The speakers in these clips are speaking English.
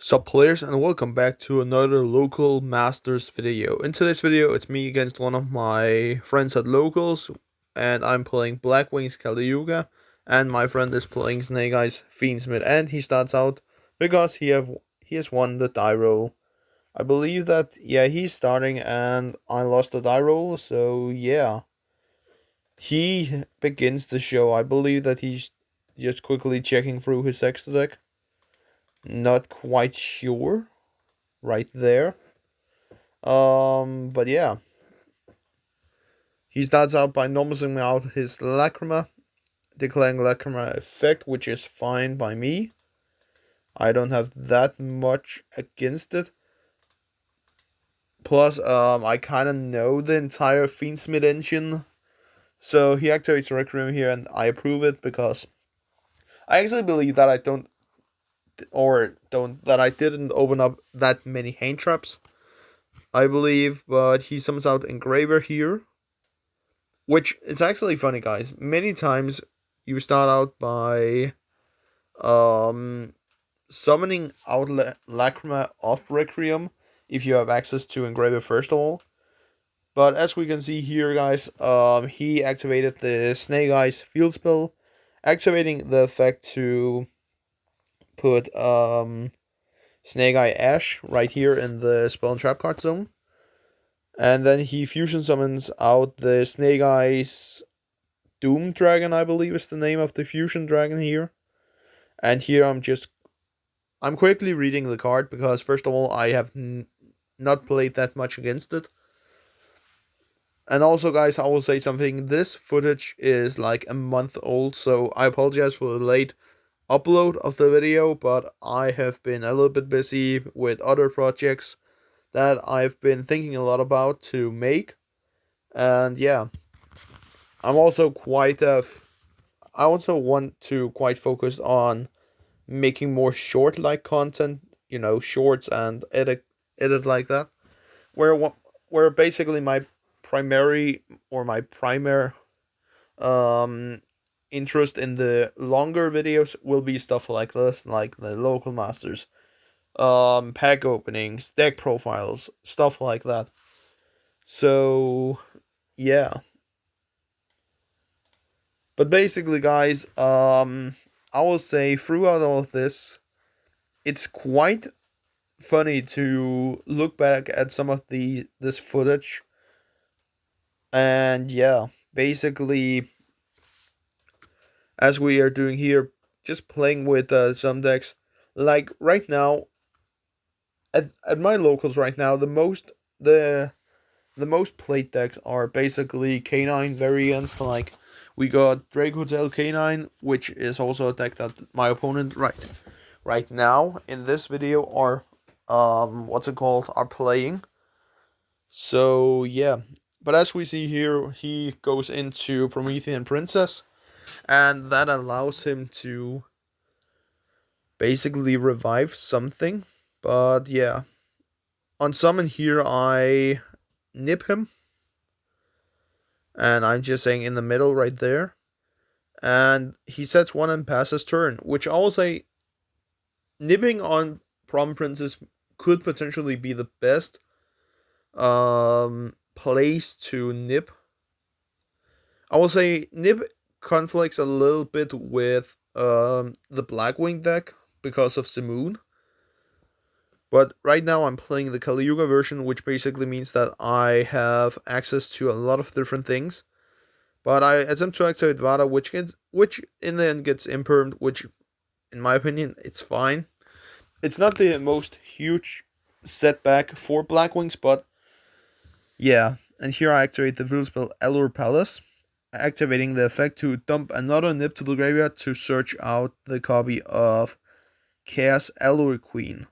Sup players, and welcome back to another local masters video. In today's video it's me against one of my friends at locals, and I'm playing Blackwing's Kali, and my friend is playing Snake Eyes Fiendsmith, and he starts out because he has won the die roll. I believe that he's starting and I lost the die roll, so he begins the show. I believe that he's just quickly checking through his extra deck. Not quite sure right there. But yeah, he starts out by noticing out his Lacrima, declaring Lacrima effect, which is fine by me. I don't have that much against it. Plus, I kind of know the entire Fiendsmith engine, so he activates Requiem here, and I approve it because I actually believe that I didn't open up that many hand traps. I believe, but he summons out Engraver here, which is actually funny, guys. Many times you start out by um summoning out Lacrima off Requiem if you have access to Engraver first of all. But as we can see here, guys, he activated the Snake Eyes field spell, activating the effect to put Snake Eye Ash right here in the spell and trap card zone. And then he fusion summons out the Snake Eyes Doom Dragon, I believe is the name of the fusion dragon here. And here I'm quickly reading the card because first of all I have not played that much against it. And also, guys, I will say something. This footage is like a month old, so I apologize for the late upload of the video, but I have been a little bit busy with other projects that I've been thinking a lot about to make. And yeah, I'm also I also want to quite focus on making more short like content, shorts and edit like that. Where basically my primary um interest in the longer videos will be stuff like this, like the local masters, pack openings, deck profiles, stuff like that. So yeah. But basically, guys, I will say throughout all of this, it's quite funny to look back at some of this footage. And yeah, basically, as we are doing here, just playing with some decks. Like right now, at my locals right now, the most played decks are basically Canine variants. Like we got Drake Hotel Canine, which is also a deck that my opponent right now in this video are are playing. So yeah, but as we see here, he goes into Promethean Princess, and that allows him to basically revive something. But yeah, on summon here, I nip him, and I'm just saying in the middle right there. And he sets one and passes turn, which I will say nipping on Prom Princess could potentially be the best place to nip. I will say nip conflicts a little bit with the Blackwing deck because of the moon. But right now I'm playing the Kali version, which basically means that I have access to a lot of different things. But I attempt to activate Vada, which in the end gets impermed, which in my opinion it's fine. It's not the most huge setback for Blackwings, but yeah. And here I activate the field spell Allure Palace, activating the effect to dump another nip to the graveyard to search out the copy of Chaos Allure Queen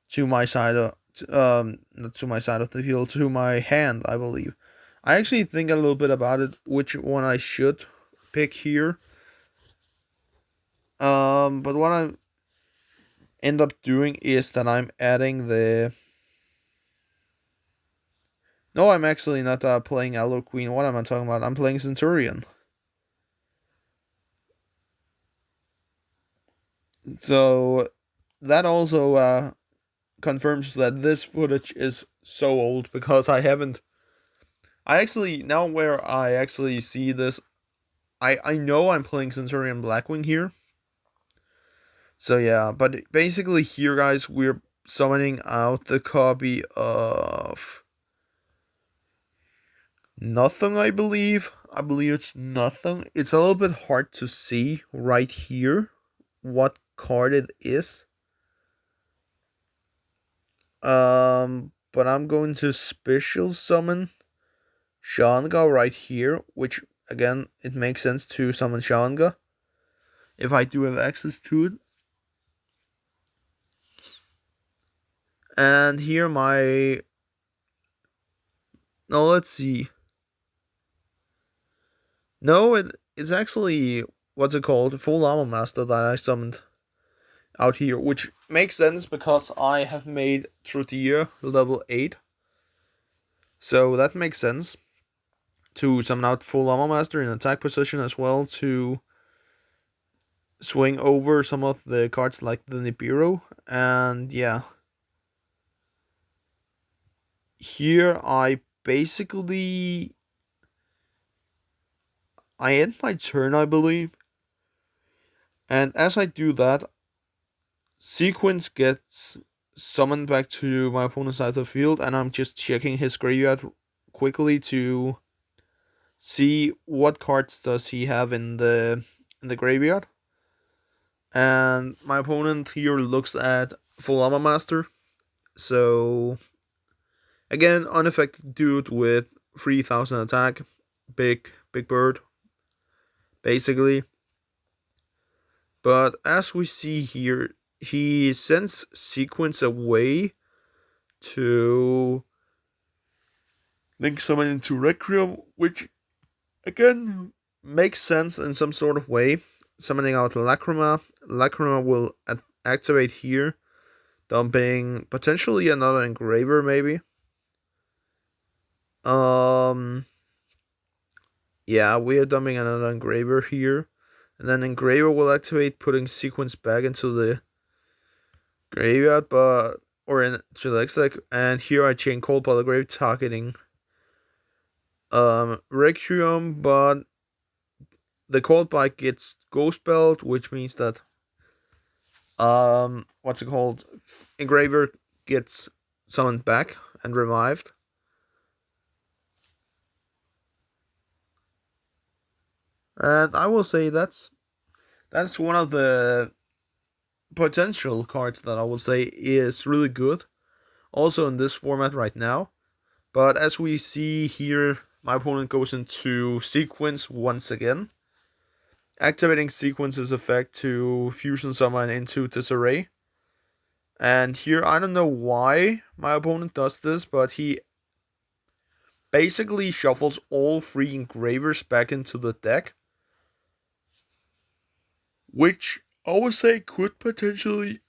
to my side of not to my side of the field, to my hand, I believe. I actually think a little bit about it, which one I should pick here. But what I end up doing is that I'm adding the. No, I'm actually not playing Allure Queen. What am I talking about? I'm playing Centur-Ion. So that also confirms that this footage is so old, because I actually, now where I actually see this, I know I'm playing Centur-Ion Blackwing here. So yeah, but basically here, guys, we're summoning out the copy of nothing, I believe. I believe it's nothing. It's a little bit hard to see right here what card it is. But I'm going to special summon Shanga right here, which again, it makes sense to summon Shanga if I do have access to it. And here my, no, let's see. No, it's actually, what's it called? Full Armor Master that I summoned out here, which makes sense because I have made Trutia level 8. So that makes sense to summon out Full Armor Master in attack position, as well to swing over some of the cards like the Nibiru. And yeah, here I basically, I end my turn, I believe. And as I do that, Sequence gets summoned back to my opponent's side of the field, and I'm just checking his graveyard quickly to see what cards does he have in the graveyard. And my opponent here looks at Full Armor Master. So again, unaffected dude with 3000 attack, big bird, basically. But as we see here, he sends Sequence away to link summon into Requiem, which again makes sense in some sort of way. Summoning out Lacrima. Lacrima will activate here, dumping potentially another Engraver, maybe. Yeah, we are dumping another Engraver here. And then Engraver will activate, putting Sequence back into the graveyard, or into the next deck. And here I chain Cold by the Grave, targeting Requiem, but the Cold Bite gets Ghost Belt, which means that what's it called? Engraver gets summoned back and revived. And I will say that's one of the potential cards that I will say is really good, also in this format right now. But as we see here, my opponent goes into Sequence once again, activating Sequence's effect to fusion summon into Disarray. And here, I don't know why my opponent does this, but he basically shuffles all 3 Engravers back into the deck, which I would say could potentially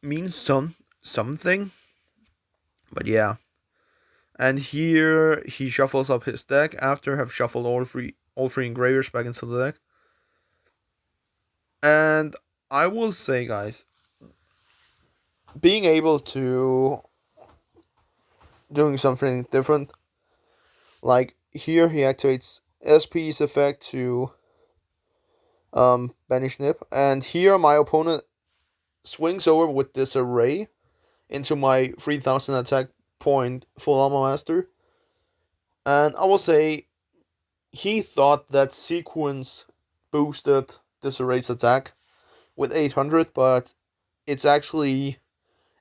mean something. But yeah. And here he shuffles up his deck after have shuffled all three Engravers back into the deck. And I will say, guys, being able to doing something different, like here he activates SP's effect to banish Nip, and here my opponent swings over with Disarray into my 3000 attack point Full Armor Master. And I will say he thought that Sequence boosted Disarray's attack with 800, but it's actually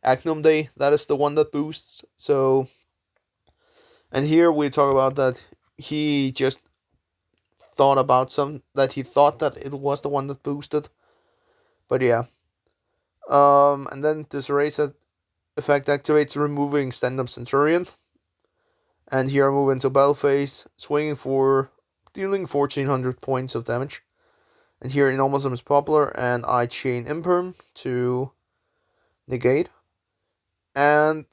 Agnum Day that is the one that boosts. So, and here we talk about that he just thought about he thought that it was the one that boosted. But yeah. And then Disarray's effect activates, removing stand-up Centur-Ion. And here I move into battle phase, swinging for dealing 1400 points of damage. And here Enormousm is popular, and I chain Imperm to negate. And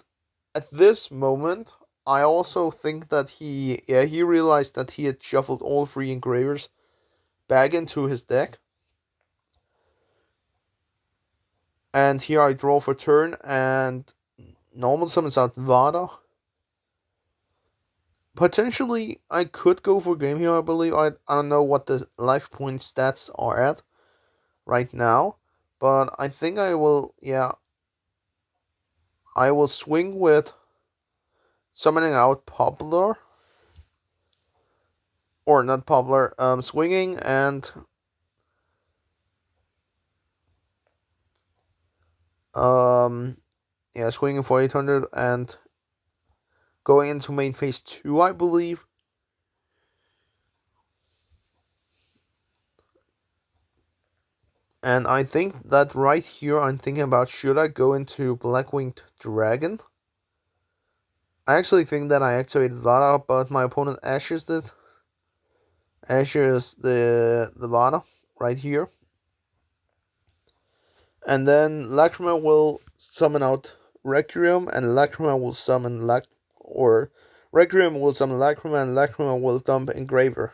at this moment, I also think that he realized that he had shuffled all 3 Engravers back into his deck. And here I draw for turn and normal summons out Vada. Potentially, I could go for game here, I believe. I don't know what the life point stats are at right now. But I think I will, yeah, I will swing with summoning out Popular. Or not Popular, swinging and um, yeah, swinging for 800 and going into main phase 2, I believe. And I think that right here, I'm thinking about should I go into Blackwing Dragon? I actually think that I activated Vada, but my opponent ashes it. Ashes the Vada right here. And then Lacrima will summon out Requiem, and Lacrima will summon or Requiem will summon Lacrima, and Lacrima will dump Engraver.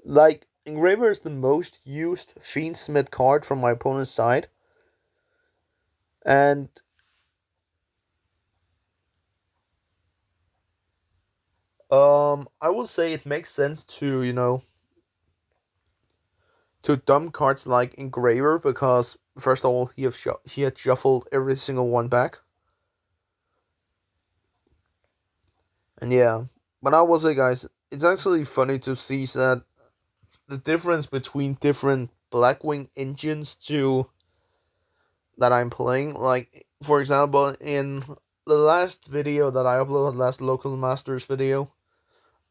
Like, Engraver is the most used Fiendsmith card from my opponent's side. And I will say it makes sense to, to dump cards like Engraver because first of all he had shuffled every single one back. And yeah, but I will say, guys, it's actually funny to see that the difference between different Blackwing engines to that I'm playing. Like, for example, in the last video that I uploaded, last local masters video,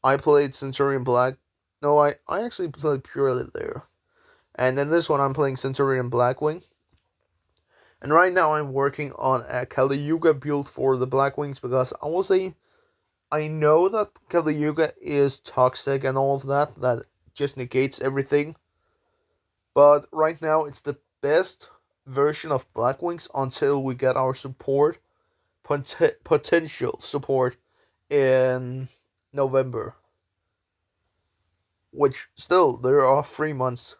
I played Centurion Black. No, I actually played purely there. And then this one I'm playing Centurion Blackwing. And right now I'm working on a Kali Yuga build for the Blackwings because I will say I know that Kali Yuga is toxic and all of that, that just negates everything. But right now it's the best version of Blackwings until we get our support, potential support in November. Which still there are 3 months.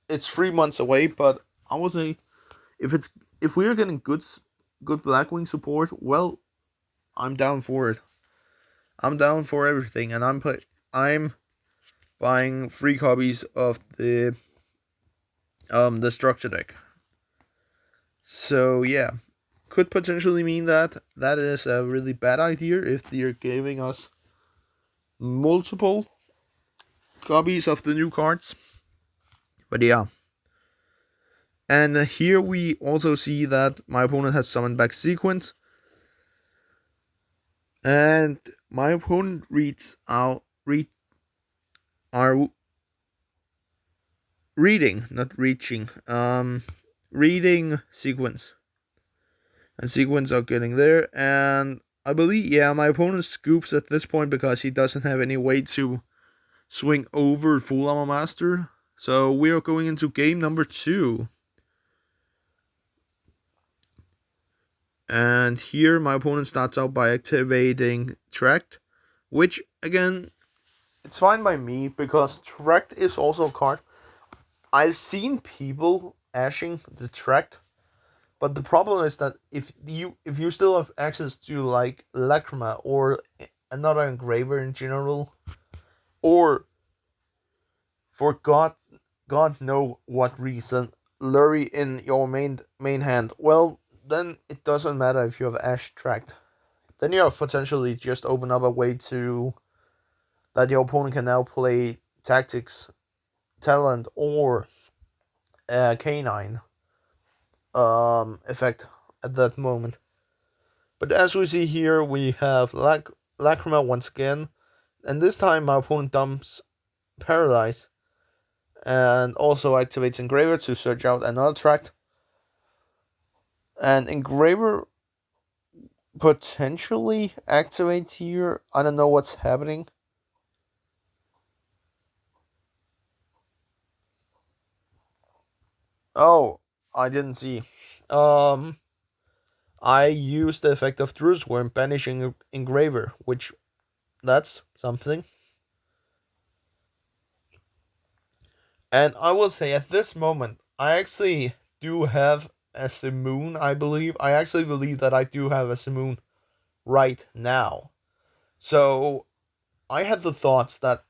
It's 3 months away, but I would say if we are getting good Blackwing support, well, I'm down for it. I'm down for everything, and I'm buying 3 copies of the structure deck. So yeah, could potentially mean that that is a really bad idea if they're giving us multiple copies of the new cards. But yeah. And here we also see that my opponent has summoned back Sequence. And my opponent are reading, not reaching. Reading Sequence. And Sequence are getting there. And I believe, yeah, my opponent scoops at this point because he doesn't have any way to swing over Full Armor Master. So we are going into game number 2. And here my opponent starts out by activating Tract, which again, it's fine by me because Tract is also a card. I've seen people ashing the Tract, but the problem is that if you still have access to like Lacrima or another engraver in general, or for God know what reason, Lurry in your main hand, well, then it doesn't matter if you have Ash Tract. Then you have potentially just open up a way to that your opponent can now play Tactics, Talent, or Canine effect at that moment. But as we see here, we have Lacrima once again, and this time my opponent dumps Paralyze and also activates Engraver to search out another tract. And Engraver potentially activates here. I don't know what's happening. Oh, I didn't see. Um, I used the effect of Druid's Worm banishing Engraver, which that's something. And I will say at this moment, I actually do have a simoon, I believe. I actually believe that I do have a simoon right now. So I had the thoughts that,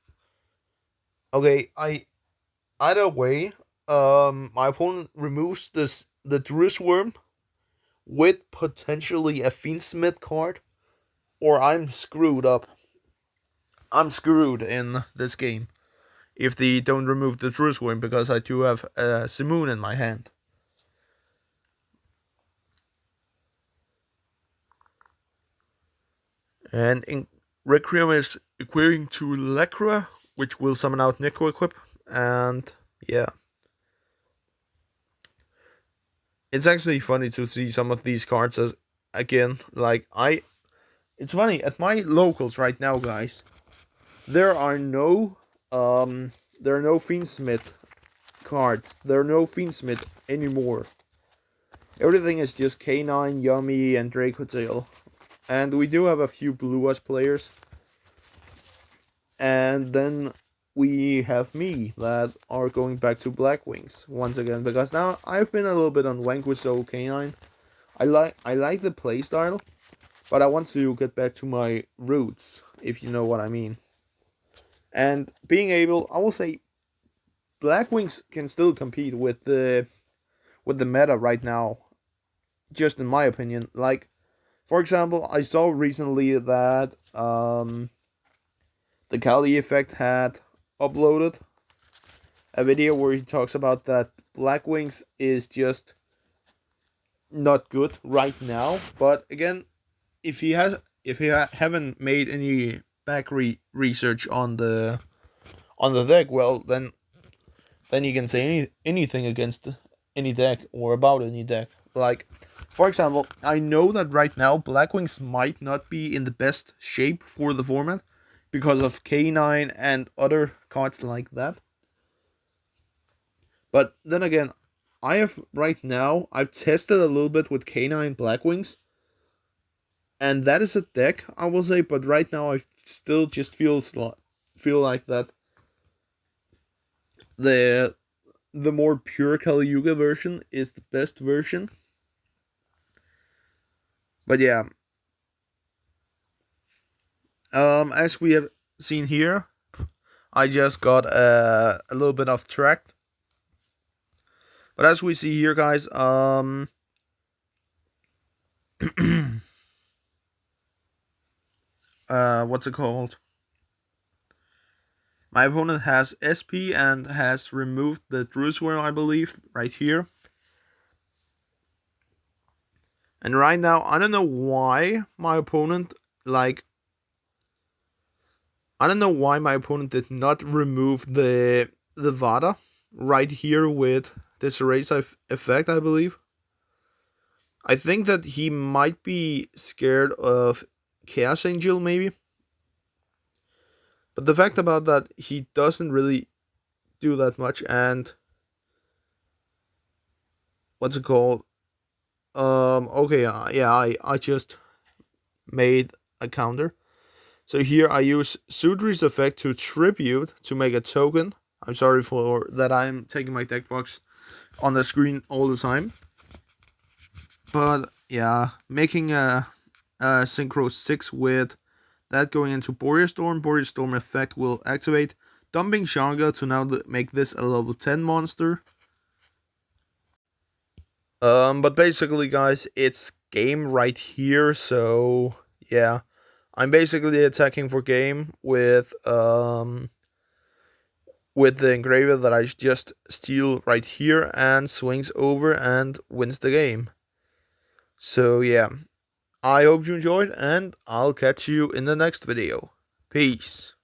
okay, I either way, my opponent removes the Druid Worm with potentially a Fiendsmith card, or I'm screwed up. I'm screwed in this game if they don't remove the Druid Worm because I do have a Simoon in my hand. And in Requiem is equipping to Lecra, which will summon out Nico Equip, and yeah. It's actually funny to see some of these cards as again, like it's funny, at my locals right now, guys, there are no Fiendsmith cards. There are no Fiendsmith anymore. Everything is just K9, Yummy, and Dracotail. And we do have a few Blue Us players. And then we have me that are going back to Blackwings once again, because now I've been a little bit on Vanquisho K9. I like the playstyle, but I want to get back to my roots, if you know what I mean. And being able, I will say, Blackwings can still compete with the meta right now. Just in my opinion, like for example, I saw recently that the Kali Effect had uploaded a video where he talks about that Blackwings is just not good right now. But again, if he haven't made any back research on the deck, well then he can say anything against any deck or about any deck. Like, for example, I know that right now Blackwings might not be in the best shape for the format because of K9 and other cards like that. But then again, I've tested a little bit with K9 Blackwings, and that is a deck, I will say. But right now, I still just feel like that the more pure Kali Yuga version is the best version. But yeah, as we have seen here, I just got a little bit off track. But as we see here, guys, what's it called? My opponent has SP and has removed the Druid Worm, I believe, right here. And right now, I don't know why my opponent, did not remove the Vada right here with this erase effect, I believe. I think that he might be scared of Chaos Angel, maybe. But the fact about that, he doesn't really do that much. And what's it called? Okay, yeah, I just made a counter. So here I use Sudri's effect to tribute to make a token. I'm sorry for that, I'm taking my deck box on the screen all the time. But yeah, making a Synchro 6 with that going into Boreas Storm. Boreas Storm effect will activate, dumping Shanga to now make this a level 10 monster. But basically, guys, it's game right here. So yeah, I'm basically attacking for game with the engraver that I just steal right here and swings over and wins the game. So yeah, I hope you enjoyed, and I'll catch you in the next video. Peace.